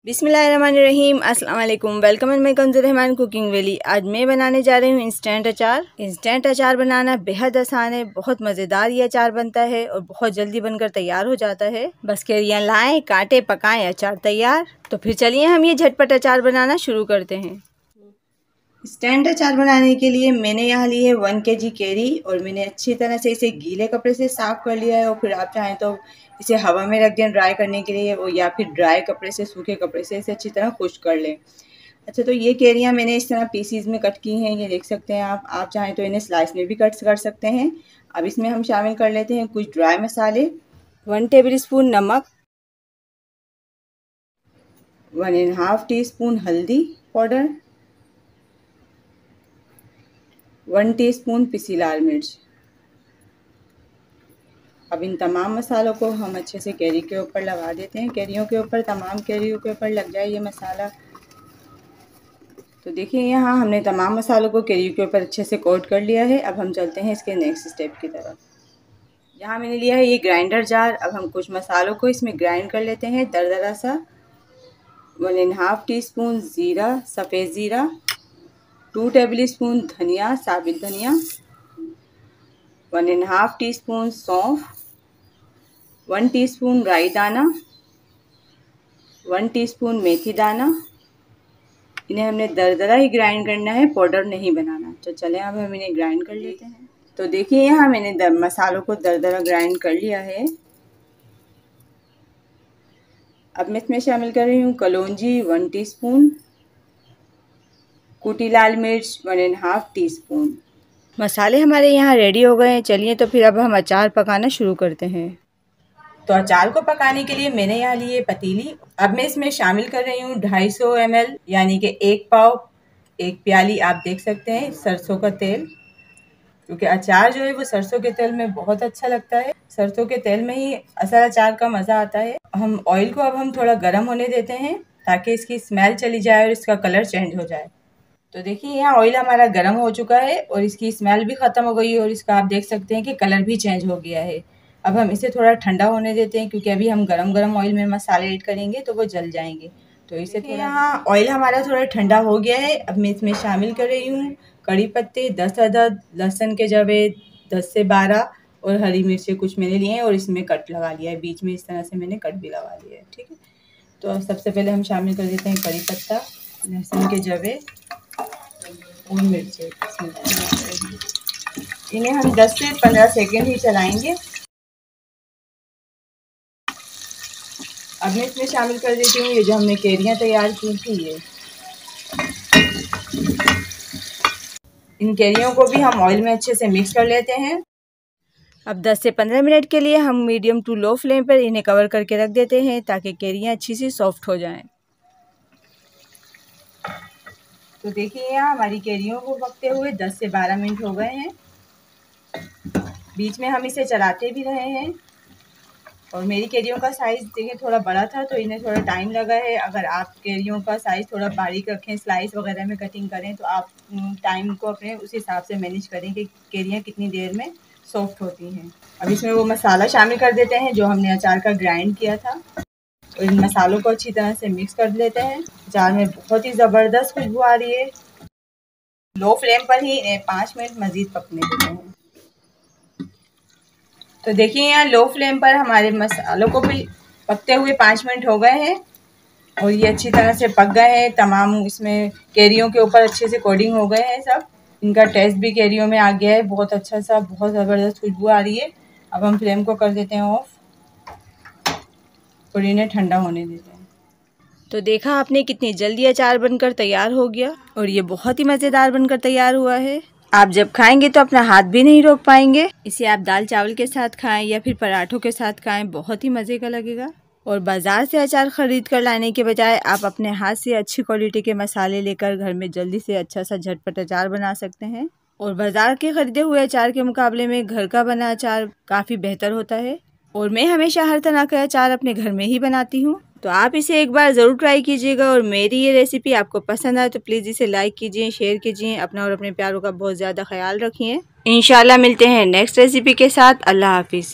बिस्मिल्लाहिर्रहमानिर्रहीम। अस्सलाम वालेकुम। वेलकम एंड मैं कंजुल रहमान कुकिंग वैली। आज मैं बनाने जा रही हूँ इंस्टेंट अचार। इंस्टेंट अचार बनाना बेहद आसान है, बहुत मज़ेदार ये अचार बनता है और बहुत जल्दी बनकर तैयार हो जाता है। बस कैरियाँ लाएं, काटें, पकाएं, अचार तैयार। तो फिर चलिए हम ये झटपट अचार बनाना शुरू करते हैं। इंस्टेंट अचार बनाने के लिए मैंने यहाँ ली है 1 kg कैरी और मैंने अच्छी तरह से इसे गीले कपड़े से साफ़ कर लिया है। और फिर आप चाहें तो इसे हवा में रख दें ड्राई करने के लिए, और या फिर ड्राई कपड़े से, सूखे कपड़े से इसे अच्छी तरह खुश्क कर लें। अच्छा, तो ये कैरियाँ मैंने इस तरह पीसीज में कट की हैं, ये देख सकते हैं आप चाहें तो इन्हें स्लाइस में भी कट कर सकते हैं। अब इसमें हम शामिल कर लेते हैं कुछ ड्राई मसाले, 1 टेबलस्पून नमक, 1.5 टीस्पून हल्दी पाउडर, 1 टीस्पून पिसी लाल मिर्च। अब इन तमाम मसालों को हम अच्छे से कैरी के ऊपर लगा देते हैं। कैरियों के ऊपर, तमाम कैरियों के ऊपर लग जाए ये मसाला। तो देखिए यहाँ हमने तमाम मसालों को कैरियों के ऊपर अच्छे से कोट कर लिया है। अब हम चलते हैं इसके नेक्स्ट स्टेप की तरफ। यहाँ मैंने लिया है ये ग्राइंडर जार। अब हम कुछ मसालों को इसमें ग्राइंड कर लेते हैं दरदरा सा। 1.5 टीस्पून ज़ीरा, सफ़ेद ज़ीरा, 2 टेबलस्पून धनिया, साबित धनिया, 1.5 टीस्पून सौंफ, 1 टीस्पून राई दाना, 1 टीस्पून मेथी दाना। इन्हें हमने दरदरा ही ग्राइंड करना है, पाउडर नहीं बनाना। तो चलें अब हम इन्हें ग्राइंड कर लेते हैं। तो देखिए यहाँ मैंने मसालों को दरदरा ग्राइंड कर लिया है। अब मैं इसमें शामिल कर रही हूँ कलौंजी 1 टीस्पून, कुटी लाल मिर्च 1.5 टीस्पून। मसाले हमारे यहाँ रेडी हो गए हैं। चलिए तो फिर अब हम अचार पकाना शुरू करते हैं। तो अचार को पकाने के लिए मैंने यहाँ ली है पतीली। अब मैं इसमें शामिल कर रही हूँ 250 ml यानी कि 1 पाव, 1 प्याली आप देख सकते हैं सरसों का तेल, क्योंकि अचार जो है वो सरसों के तेल में बहुत अच्छा लगता है। सरसों के तेल में ही असल अचार का मज़ा आता है। हम ऑयल को अब हम थोड़ा गर्म होने देते हैं ताकि इसकी स्मेल चली जाए और इसका कलर चेंज हो जाए। तो देखिए यहाँ ऑयल हमारा गर्म हो चुका है और इसकी स्मेल भी ख़त्म हो गई है और इसका आप देख सकते हैं कि कलर भी चेंज हो गया है। अब हम इसे थोड़ा ठंडा होने देते हैं, क्योंकि अभी हम गरम ऑयल में मसाले ऐड करेंगे तो वो जल जाएंगे। तो इसे थोड़ा, यहाँ ऑयल हमारा थोड़ा ठंडा हो गया है। अब मैं इसमें शामिल कर रही हूँ कड़ी पत्ते 10 अदद, लहसुन के जवे 10 से 12 और हरी मिर्चें कुछ मैंने लिए हैं और इसमें कट लगा लिया है बीच में, इस तरह से मैंने कट भी लगा लिया है। ठीक है, तो सबसे पहले हम शामिल कर देते हैं कड़ी पत्ता, लहसुन के जवे और मिर्चें। इन्हें हम 10 से 15 सेकेंड ही चलाएंगे। अब मैं इसमें शामिल कर देती हूँ ये जो हमने कैरियाँ तैयार की थी ये। इन कैरियों को भी हम ऑयल में अच्छे से मिक्स कर लेते हैं। अब 10 से 15 मिनट के लिए हम मीडियम टू लो फ्लेम पर इन्हें कवर करके रख देते हैं ताकि कैरियाँ अच्छी सी सॉफ्ट हो जाएं। तो देखिए यहाँ हमारी कैरियों को पकते हुए 10 से 12 मिनट हो गए हैं। बीच में हम इसे चलाते भी रहे हैं। और मेरी कैरियों का साइज़ देखिए थोड़ा बड़ा था तो इन्हें थोड़ा टाइम लगा है। अगर आप कैरियों का साइज़ थोड़ा बारीक रखें, स्लाइस वगैरह में कटिंग करें, तो आप टाइम को अपने उस हिसाब से मैनेज करें कि कैरियाँ कितनी देर में सॉफ्ट होती हैं। अब इसमें वो मसाला शामिल कर देते हैं जो हमने अचार का ग्राइंड किया था और इन मसालों को अच्छी तरह से मिक्स कर लेते हैं। अचार में बहुत ही ज़बरदस्त खुशबू आ रही है। लो फ्लेम पर ही इन्हें 5 मिनट मज़ीद पकने देते हैं। तो देखिए यहाँ लो फ्लेम पर हमारे मसालों को भी पकते हुए 5 मिनट हो गए हैं और ये अच्छी तरह से पक गए हैं। तमाम इसमें कैरियों के ऊपर अच्छे से कोटिंग हो गए हैं सब। इनका टेस्ट भी कैरियों में आ गया है बहुत अच्छा सा, बहुत ज़बरदस्त खुशबू आ रही है। अब हम फ्लेम को कर देते हैं ऑफ और इन्हें ठंडा होने देते हैं। तो देखा आपने कितनी जल्दी अचार बनकर तैयार हो गया और ये बहुत ही मज़ेदार बनकर तैयार हुआ है। आप जब खाएंगे तो अपना हाथ भी नहीं रोक पाएंगे। इसे आप दाल चावल के साथ खाएं या फिर पराठों के साथ खाएं, बहुत ही मज़े का लगेगा। और बाज़ार से अचार ख़रीद कर लाने के बजाय आप अपने हाथ से अच्छी क्वालिटी के मसाले लेकर घर में जल्दी से अच्छा सा झटपट अचार बना सकते हैं। और बाज़ार के ख़रीदे हुए अचार के मुकाबले में घर का बना अचार काफ़ी बेहतर होता है। और मैं हमेशा हर तरह का अचार अपने घर में ही बनाती हूँ, तो आप इसे एक बार ज़रूर ट्राई कीजिएगा। और मेरी ये रेसिपी आपको पसंद आए तो प्लीज़ इसे लाइक कीजिए, शेयर कीजिए। अपना और अपने प्यारों का बहुत ज़्यादा ख्याल रखिए। इंशाल्लाह मिलते हैं नेक्स्ट रेसिपी के साथ। अल्लाह हाफिज़।